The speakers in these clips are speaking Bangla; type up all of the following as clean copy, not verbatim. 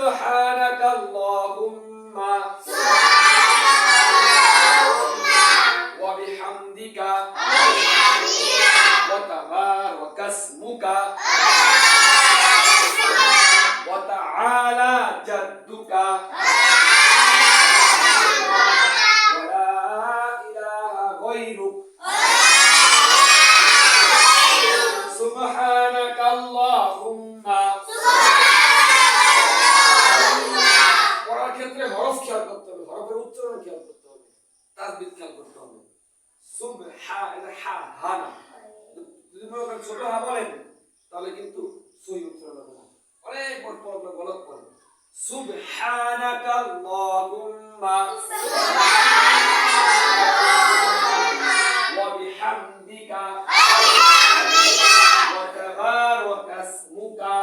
সুবহানাকাল্লাহুম্মা ওয়া বিহামদিকা ওয়া তাবারাকাসমুকা ওয়া তাআলা জাদ্দুকা ওয়া লা ইলাহা গায়রুক সুবহানাকাল্লাহুম্মা। পড়ার ক্ষেত্রে হরফ খেয়াল করতে হবে, হরফের উচ্চারণ খেয়াল করতে হবে, তাসদীদ খেয়াল করতে হবে। সুবহা এটা হা হা না, যদি মনে করেন ছোট হা বলেন তাহলে কিন্তু সহি উচ্চারণ হবে না, অনেক বড় বড় গলত পড়ে। সুবহানাকাল্লাহুম্মা ওয়া বিহামদিকা ওয়া তাবারাকাসমুকা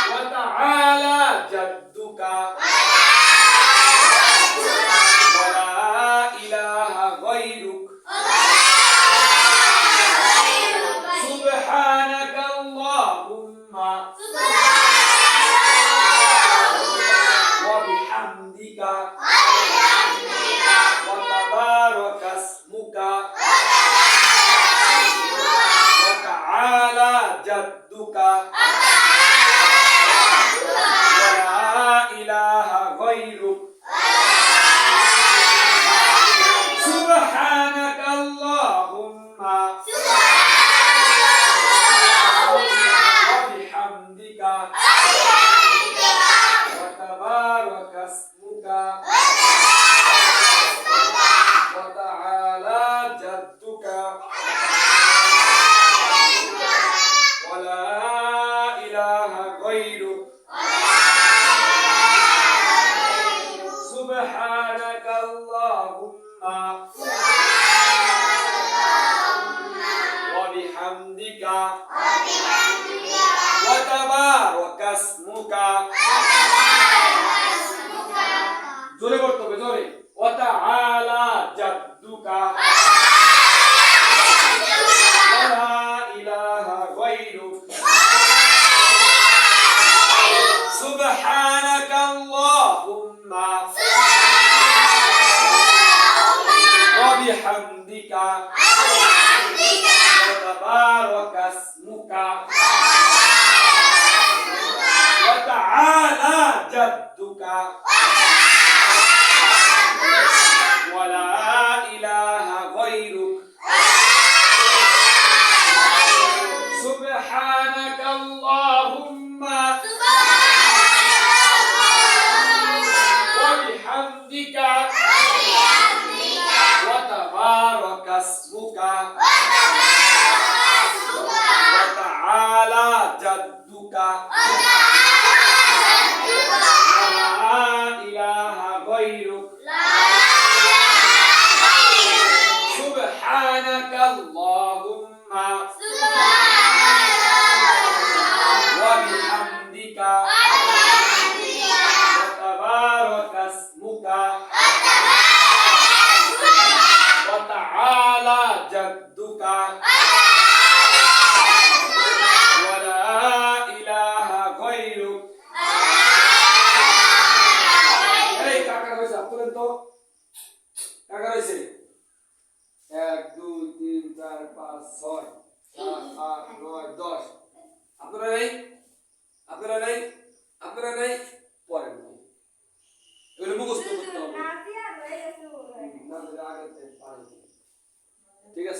ওয়া তাআলা জাদ্দুকা ওয়া লা ইলাহা গায়রুক সুবহানাকাল্লাহুম্মা ওয়া বিহামদিকা ওয়া তাবারাকাসমুকা ওয়া তাআলা জাদ্দুকা ওয়া লা ইলাহা গায়রুক সুবহানাকাল্লাহুম্মা ওয়া বিহামদিকা ওয়া তাবারাকাসমুকা ওয়া তাআলা জাদ্দুকা ওয়া লা ইলাহা গায়রুক সুবহানাকাল্লাহুম্মা ওয়া বিহামদিকা ওয়া তাবারাকাসমুকা। জোরে পড়তে হবে, জোরে। ওয়া তাআলা জাদ্দুকা ওয়া লা ইলাহা গায়রুক সুবহানাকাল্লাহুম্মা ওয়া বিহামদিকা ওয়া তাবারাকাসমুকা ওয়া তাআলা জাদ্দুকা ওয়া লা ইলাহা গায়রুক সুবহানাকাল্লাহুম্মা ওয়া বিহামদিকা ওয়া তাবারাকাসমুকা ওয়া তাআলা জাদ্দুকা ওয়া লা ইলাহা গায়রুক সুবহানাকাল্লাহুম্মা ওয়া বিহামদিকা ওয়া তাবারাকাসমুকা ওয়া তাআলা জাদ্দুকা ওয়া লা ইলাহা গায়রুক। এই কাকা কইছে আপনাদের তো কাকা কইছে 1 2 3 4 5 6 7 8 9 10 আপনারা নেই, আপনারা নেই, আপনারা নেই, পড়েন না, এগুলো মুখস্থ করতে হবে। ঠিক আছে।